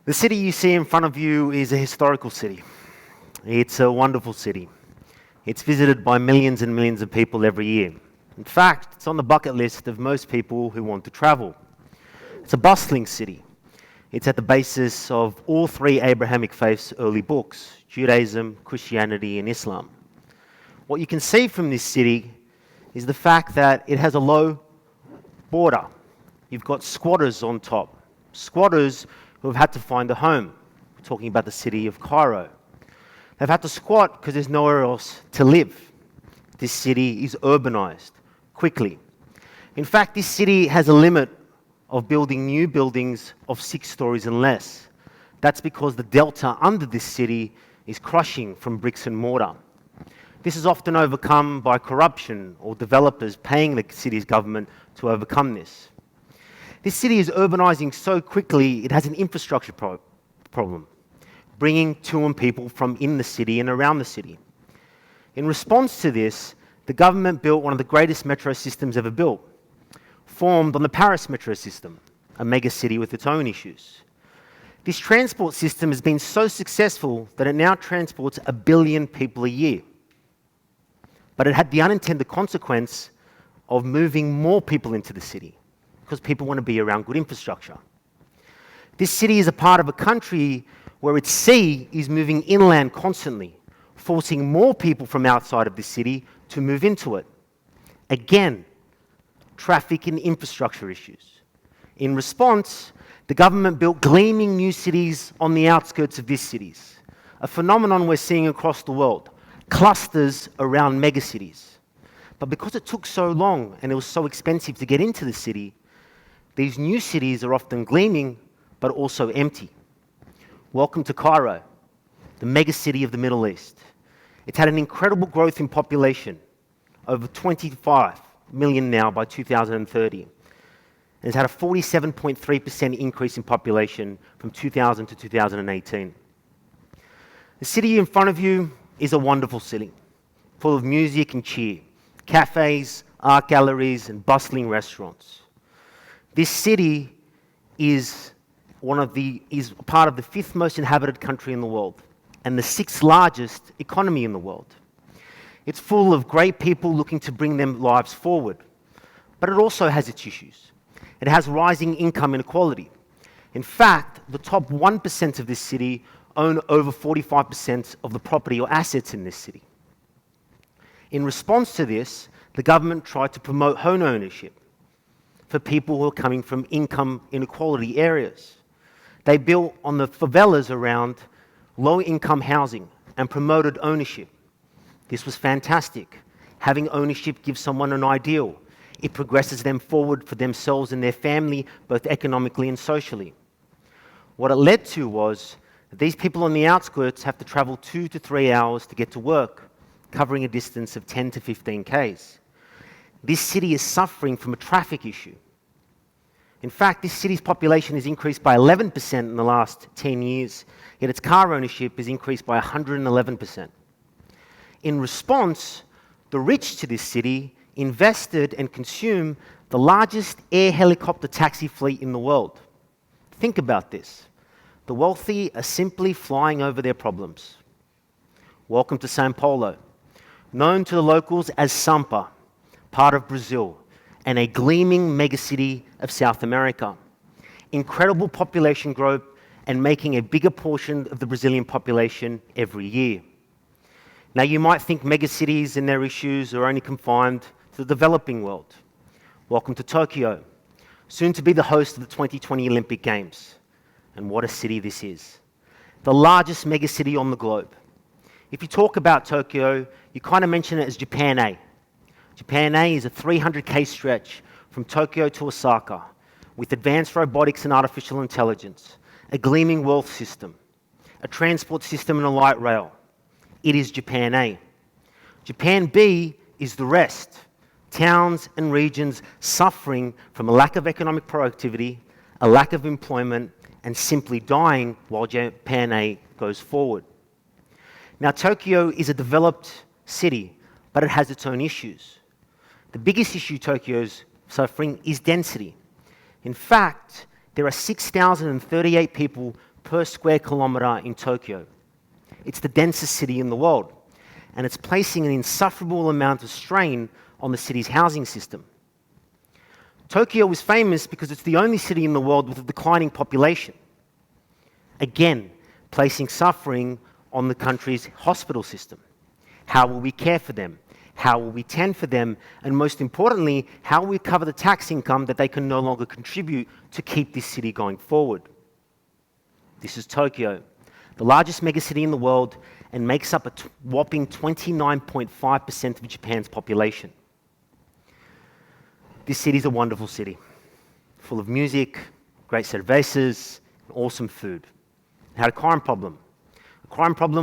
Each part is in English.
The city you see in front of you is a historical city. It's a wonderful city. It's visited by millions and millions of people every year. In fact, it's on the bucket list of most people who want to travel. It's a bustling city. It's at the basis of all three Abrahamic faiths' early books, Judaism, Christianity, and Islam. What you can see from this city is the fact that it has a low border. You've got squatters on top. Squatters who have had to find a home. We're talking about the city of Cairo. They've had to squat because there's nowhere else to live. This city is urbanized quickly. In fact, this city has a limit of building new buildings of 6 stories and less. That's because the delta under this city is crushing from bricks and mortar. This is often overcome by corruption or developers paying the city's government to overcome this. This city is urbanizing so quickly, it has an infrastructure problem, bringing to and people from in the city and around the city. In response to this, the government built one of the greatest metro systems ever built, formed on the Paris metro system, a megacity with its own issues. This transport system has been so successful that it now transports 1 billion people a year. But it had the unintended consequence of moving more people into the city, because people want to be around good infrastructure. This city is a part of a country where its sea is moving inland constantly, forcing more people from outside of the city to move into it. Again, traffic and infrastructure issues. In response, the government built gleaming new cities on the outskirts of these cities, a phenomenon we're seeing across the world, clusters around megacities. But because it took so long and it was so expensive to get into the city, these new cities are often gleaming, but also empty. Welcome to Cairo, the megacity of the Middle East. It's had an incredible growth in population, over 25 million now by 2030. And it's had a 47.3% increase in population from 2000 to 2018. The city in front of you is a wonderful city, full of music and cheer, cafes, art galleries, and bustling restaurants. This city is part of the 5th most inhabited country in the world and the 6th largest economy in the world. It's full of great people looking to bring their lives forward, but it also has its issues. It has rising income inequality. In fact, the top 1% of this city own over 45% of the property or assets in this city. In response to this, the government tried to promote home ownership for people who are coming from income inequality areas. They built on the favelas around low-income housing and promoted ownership. This was fantastic. Having ownership gives someone an ideal. It progresses them forward for themselves and their family, both economically and socially. What it led to was that these people on the outskirts have to travel 2 to 3 hours to get to work, covering a distance of 10 to 15 k's. This city is suffering from a traffic issue. In fact, this city's population has increased by 11% in the last 10 years, yet its car ownership has increased by 111%. In response, the rich to this city invested and consumed the largest air helicopter taxi fleet in the world. Think about this. The wealthy are simply flying over their problems. Welcome to Sao Paulo, known to the locals as Sampa, part of Brazil, and a gleaming megacity of South America. Incredible population growth and making a bigger portion of the Brazilian population every year. Now, you might think megacities and their issues are only confined to the developing world. Welcome to Tokyo, soon to be the host of the 2020 Olympic Games. And what a city this is. The largest megacity on the globe. If you talk about Tokyo, you kind of mention it as Japan A. Japan A is a 300k stretch from Tokyo to Osaka, with advanced robotics and artificial intelligence, a gleaming wealth system, a transport system and a light rail. It is Japan A. Japan B is the rest, towns and regions suffering from a lack of economic productivity, a lack of employment, and simply dying while Japan A goes forward. Now, Tokyo is a developed city, but it has its own issues. The biggest issue Tokyo's suffering is density. In fact, there are 6,038 people per square kilometre in Tokyo. It's the densest city in the world, and it's placing an insufferable amount of strain on the city's housing system. Tokyo is famous because it's the only city in the world with a declining population. Again, placing suffering on the country's hospital system. How will we care for them? How will we tend for them? And most importantly, how will we cover the tax income that they can no longer contribute to keep this city going forward? This is Tokyo, the largest megacity in the world, and makes up a whopping 29.5% of Japan's population. This city is a wonderful city, full of music, great cervezas, and awesome food. It had a crime problem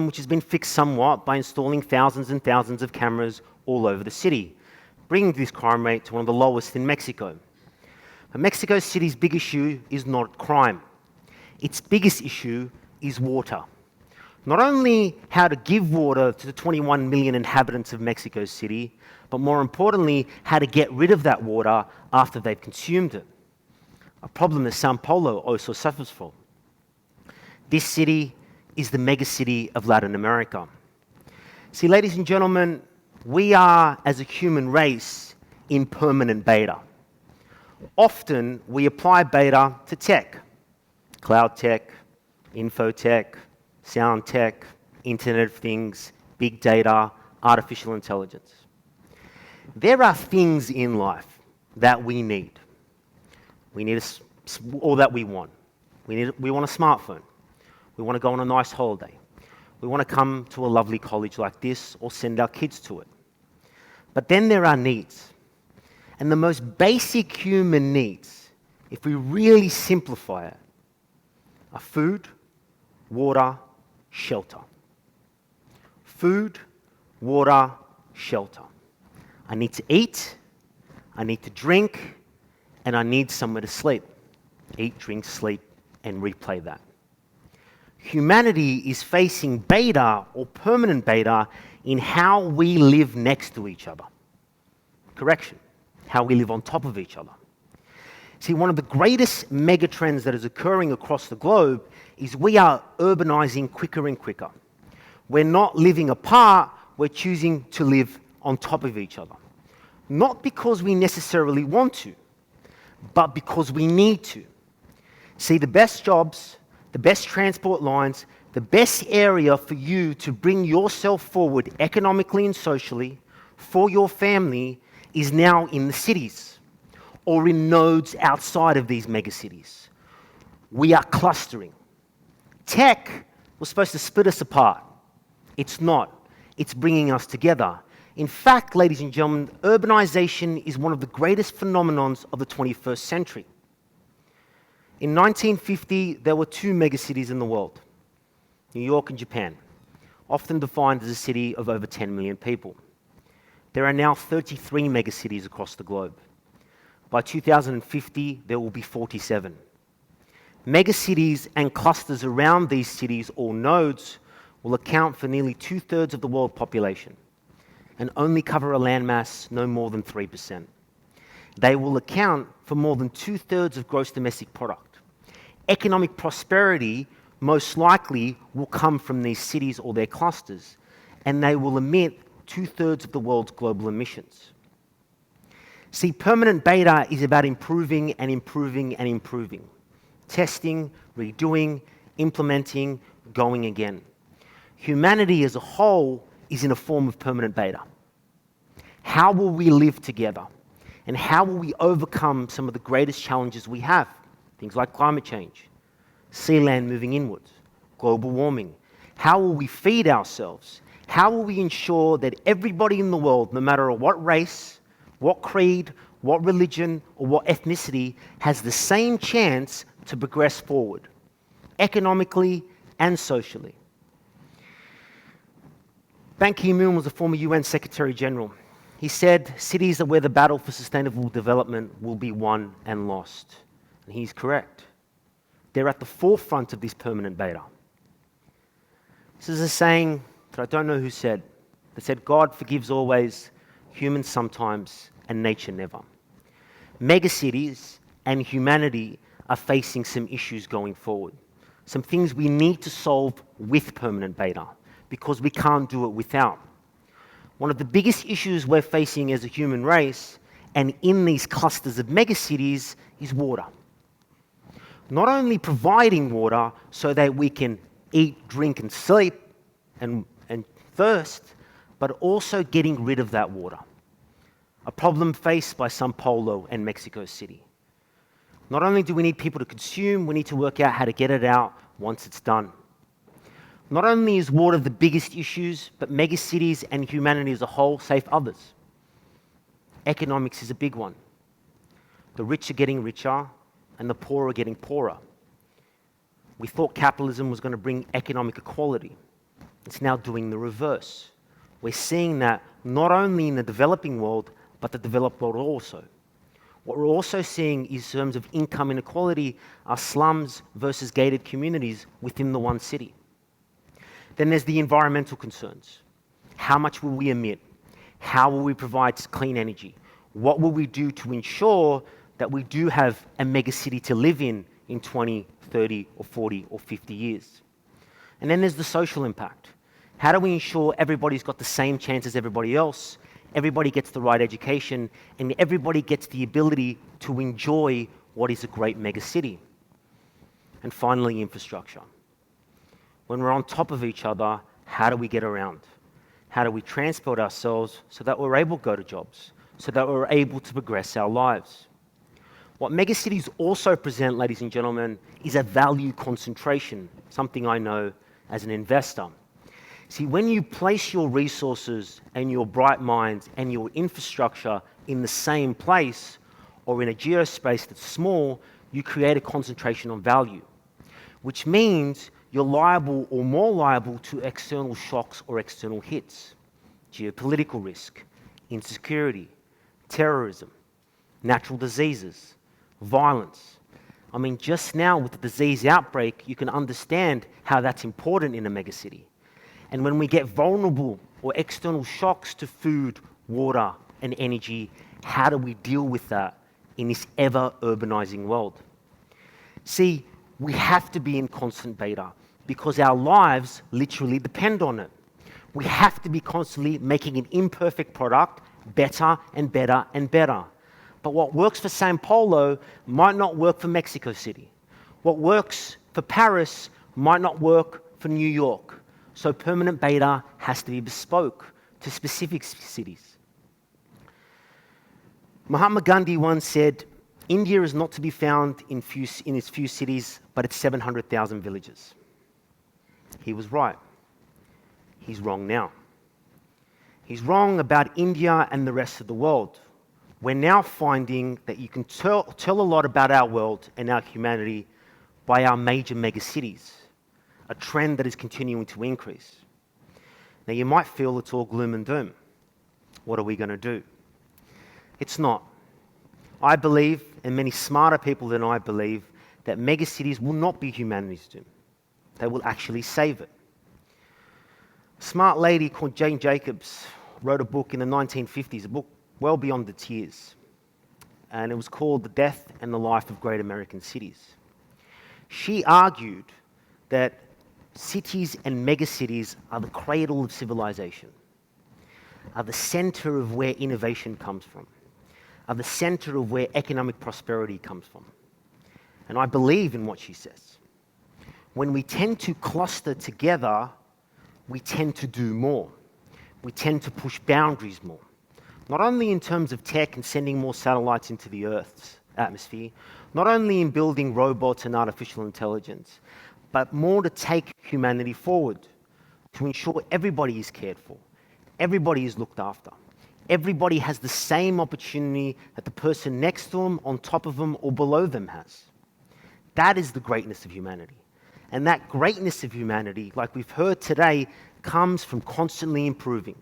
which has been fixed somewhat by installing thousands and thousands of cameras all over the city, bringing this crime rate to one of the lowest in Mexico. But Mexico City's big issue is not crime. Its biggest issue is water. Not only how to give water to the 21 million inhabitants of Mexico City, but more importantly, how to get rid of that water after they've consumed it. A problem that Sao Paulo also suffers from. This city is the megacity of Latin America. See, ladies and gentlemen, we are, as a human race, in permanent beta. Often, we apply beta to tech, cloud tech, info tech, sound tech, Internet of Things, big data, artificial intelligence. There are things in life that we need. Or that we want. We want a smartphone. We want to go on a nice holiday. We want to come to a lovely college like this or send our kids to it. But then there are needs. And the most basic human needs, if we really simplify it, are food, water, shelter. Food, water, shelter. I need to eat, I need to drink, and I need somewhere to sleep. Eat, drink, sleep, and replay that. Humanity is facing beta or permanent beta in how we live next to each other. Correction, how we live on top of each other. See, one of the greatest megatrends that is occurring across the globe is we are urbanizing quicker and quicker. We're not living apart, we're choosing to live on top of each other. Not because we necessarily want to, but because we need to. See, the best jobs, the best transport lines, the best area for you to bring yourself forward economically and socially for your family is now in the cities or in nodes outside of these megacities. We are clustering. Tech was supposed to split us apart. It's not. It's bringing us together. In fact, ladies and gentlemen, urbanization is one of the greatest phenomenons of the 21st century. In 1950, there were two megacities in the world, New York and Japan, often defined as a city of over 10 million people. There are now 33 megacities across the globe. By 2050, there will be 47. Megacities and clusters around these cities or nodes will account for nearly 2/3 of the world population and only cover a landmass no more than 3%. They will account for more than 2/3 of gross domestic product. Economic prosperity most likely will come from these cities or their clusters, and they will emit 2/3 of the world's global emissions. See, permanent beta is about improving and improving and improving. Testing, redoing, implementing, going again. Humanity as a whole is in a form of permanent beta. How will we live together? And how will we overcome some of the greatest challenges we have? Things like climate change, sea land moving inwards, global warming. How will we feed ourselves? How will we ensure that everybody in the world, no matter what race, what creed, what religion, or what ethnicity, has the same chance to progress forward, economically and socially? Ban Ki-moon was a former UN Secretary General. He said, cities are where the battle for sustainable development will be won and lost. And he's correct. They're at the forefront of this permanent beta. This is a saying that I don't know who said. That said, God forgives always, humans sometimes, and nature never. Megacities and humanity are facing some issues going forward. some things we need to solve with permanent beta, because we can't do it without. One of the biggest issues we're facing as a human race, and in these clusters of megacities, is water. Not only providing water so that we can eat, drink, and sleep, and thirst, but also getting rid of that water. A problem faced by São Paulo and Mexico City. Not only do we need people to consume, we need to work out how to get it out once it's done. Not only is water the biggest issues, but megacities and humanity as a whole face others. Economics is a big one. The rich are getting richer, and the poor are getting poorer. We thought capitalism was going to bring economic equality. It's now doing the reverse. We're seeing that not only in the developing world, but the developed world also. What we're also seeing in terms of income inequality are slums versus gated communities within the one city. Then there's the environmental concerns. How much will we emit? How will we provide clean energy? What will we do to ensure that we do have a megacity to live in 20, 30, or 40, or 50 years? And then there's the social impact. How do we ensure everybody's got the same chance as everybody else, everybody gets the right education, and everybody gets the ability to enjoy what is a great megacity? And finally, infrastructure. When we're on top of each other, how do we get around? How do we transport ourselves so that we're able to go to jobs, so that we're able to progress our lives? What megacities also present, ladies and gentlemen, is a value concentration, something I know as an investor. See, when you place your resources and your bright minds and your infrastructure in the same place or in a geospace that's small, you create a concentration on value, which means you're liable or more liable to external shocks or external hits, geopolitical risk, insecurity, terrorism, natural diseases, violence. I mean, just now with the disease outbreak, you can understand how that's important in a megacity. And when we get vulnerable or external shocks to food, water, and energy, how do we deal with that in this ever-urbanizing world? See, we have to be in constant beta because our lives literally depend on it. We have to be constantly making an imperfect product better and better and better. But what works for São Paulo might not work for Mexico City. What works for Paris might not work for New York. So permanent beta has to be bespoke to specific cities. Mahatma Gandhi once said, India is not to be found in its few cities, but its 700,000 villages. He was right. He's wrong now. He's wrong about India and the rest of the world. We're now finding that you can tell a lot about our world and our humanity by our major megacities, a trend that is continuing to increase. Now, you might feel it's all gloom and doom. What are we going to do? It's not. I believe, and many smarter people than I believe, that megacities will not be humanity's doom. They will actually save it. A smart lady called Jane Jacobs wrote a book in the 1950s, a book well beyond its years, and it was called The Death and the Life of Great American Cities. She argued that cities and megacities are the cradle of civilization, are the center of where innovation comes from, are the center of where economic prosperity comes from. And I believe in what she says. When we tend to cluster together, we tend to do more. We tend to push boundaries more. Not only in terms of tech and sending more satellites into the Earth's atmosphere, not only in building robots and artificial intelligence, but more to take humanity forward, to ensure everybody is cared for, everybody is looked after, everybody has the same opportunity that the person next to them, on top of them, or below them has. That is the greatness of humanity. And that greatness of humanity, like we've heard today, comes from constantly improving,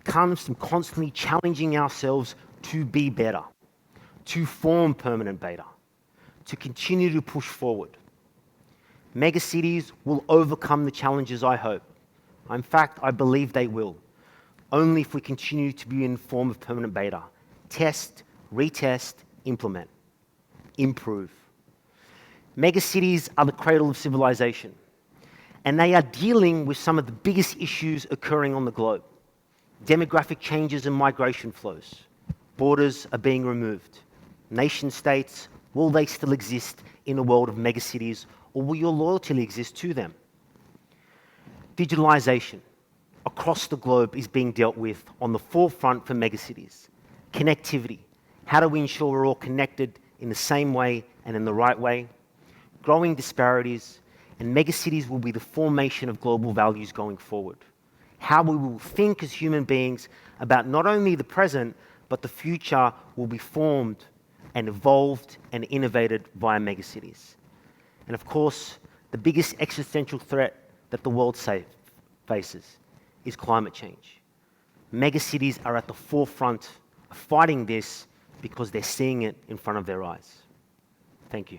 comes from constantly challenging ourselves to be better, to form permanent beta, to continue to push forward. Megacities will overcome the challenges, I hope. In fact, I believe they will, only if we continue to be in the form of permanent beta. Test, retest, implement, improve. Megacities are the cradle of civilization, and they are dealing with some of the biggest issues occurring on the globe. Demographic changes and migration flows. Borders are being removed. Nation states, will they still exist in a world of megacities, or will your loyalty exist to them? Digitalization across the globe is being dealt with on the forefront for megacities. Connectivity. How do we ensure we're all connected in the same way and in the right way? Growing disparities, and megacities will be the formation of global values going forward. How we will think as human beings about not only the present, but the future will be formed and evolved and innovated via megacities. And of course, the biggest existential threat that the world faces is climate change. Megacities are at the forefront of fighting this because they're seeing it in front of their eyes. Thank you.